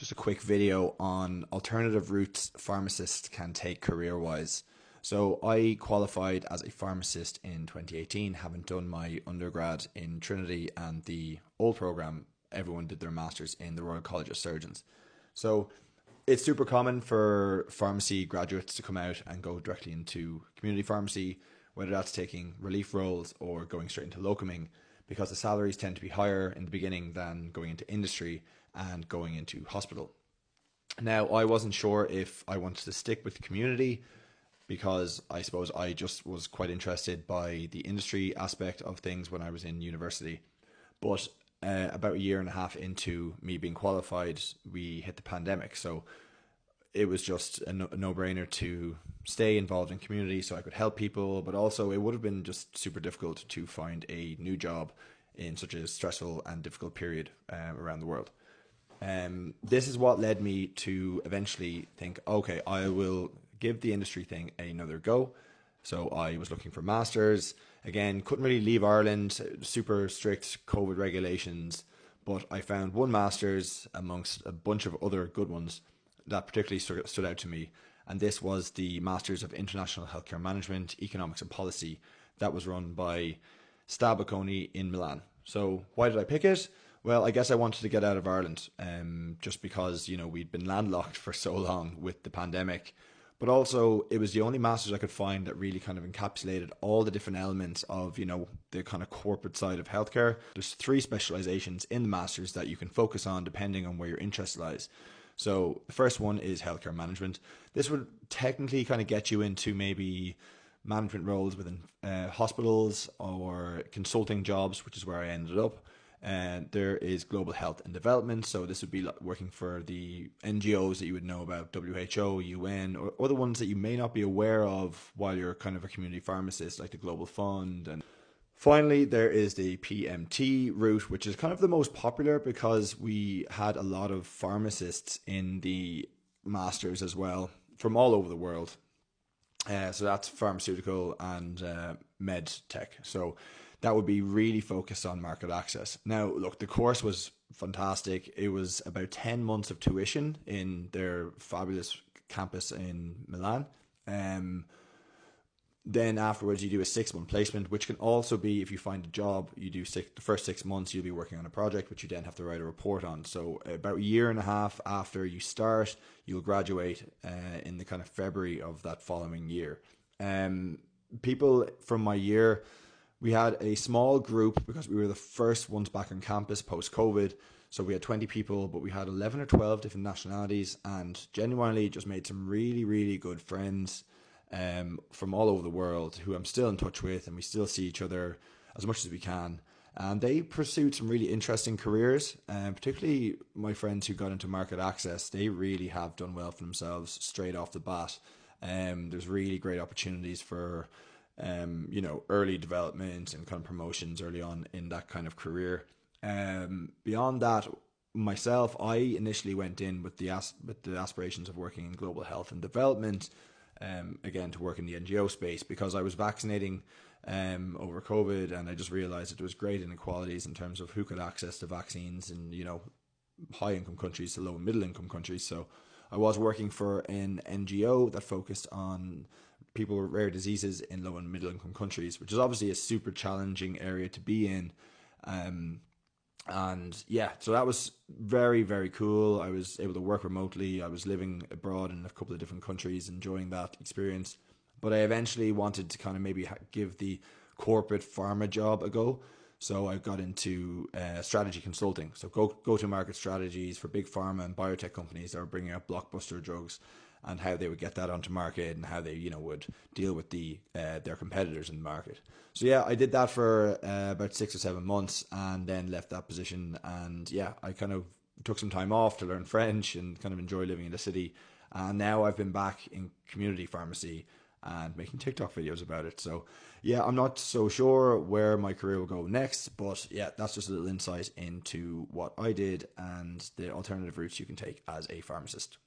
just a quick video on alternative routes pharmacists can take career-wise. So I qualified as a pharmacist in 2018, having done my undergrad in Trinity and the old program, everyone did their masters in the Royal College of Surgeons. So it's super common for pharmacy graduates to come out and go directly into community pharmacy, whether that's taking relief roles or going straight into locuming, because the salaries tend to be higher in the beginning than going into industry and going into hospital. Now, I wasn't sure if I wanted to stick with the community because I suppose I just was quite interested by the industry aspect of things when I was in university. But about a year and a half into me being qualified, we hit the pandemic. So it was just a no-brainer to stay involved in community so I could help people, but also it would have been just super difficult to find a new job in such a stressful and difficult period around the world. This is what led me to eventually think, okay, I will give the industry thing another go. So I was looking for masters. Again, couldn't really leave Ireland, super strict COVID regulations, but I found one master's amongst a bunch of other good ones that particularly stood out to me. And this was the Masters of International Healthcare Management, Economics and Policy that was run by Bocconi in Milan. So why did I pick it? Well, I guess I wanted to get out of Ireland just because, we'd been landlocked for so long with the pandemic. But also, it was the only master's I could find that really kind of encapsulated all the different elements of, the kind of corporate side of healthcare. There's 3 specializations in the master's that you can focus on depending on where your interest lies. So the first one is healthcare management. This would technically kind of get you into maybe management roles within hospitals or consulting jobs, which is where I ended up. And there is global health and development. So this would be working for the NGOs that you would know about, WHO, UN, or other ones that you may not be aware of while you're kind of a community pharmacist, like the Global Fund. And finally, there is the PMT route, which is kind of the most popular because we had a lot of pharmacists in the masters as well from all over the world. So that's pharmaceutical and med tech. So that would be really focused on market access. Now, look, the course was fantastic. It was about 10 months of tuition in their fabulous campus in Milan. Then afterwards, you do a 6-month placement, which can also be, if you find a job, you do the first 6 months, you'll be working on a project, which you then have to write a report on. So about a year and a half after you start, you'll graduate in the kind of February of that following year. People from my year, we had a small group because we were the first ones back on campus post-COVID. So we had 20 people, but we had 11 or 12 different nationalities and genuinely just made some really, really good friends from all over the world who I'm still in touch with, and we still see each other as much as we can. And they pursued some really interesting careers, particularly my friends who got into market access. They really have done well for themselves straight off the bat. There's really great opportunities for early development and kind of promotions early on in that kind of career. Beyond that, myself, I initially went in with the aspirations of working in global health and development, again, to work in the NGO space because I was vaccinating over COVID, and I just realized that there was great inequalities in terms of who could access the vaccines in, high income countries to low and middle income countries. So I was working for an NGO that focused on people with rare diseases in low and middle income countries, which is obviously a super challenging area to be in. And yeah, so that was very, very cool. I was able to work remotely. I was living abroad in a couple of different countries, enjoying that experience. But I eventually wanted to kind of maybe give the corporate pharma job a go. So I got into strategy consulting. So go-to-market strategies for big pharma and biotech companies that are bringing out blockbuster drugs, and how they would get that onto market and how they, would deal with their competitors in the market. So yeah, I did that for about 6 or 7 months and then left that position. And yeah, I kind of took some time off to learn French and kind of enjoy living in the city. And now I've been back in community pharmacy and making TikTok videos about it. So yeah, I'm not so sure where my career will go next, but yeah, that's just a little insight into what I did and the alternative routes you can take as a pharmacist.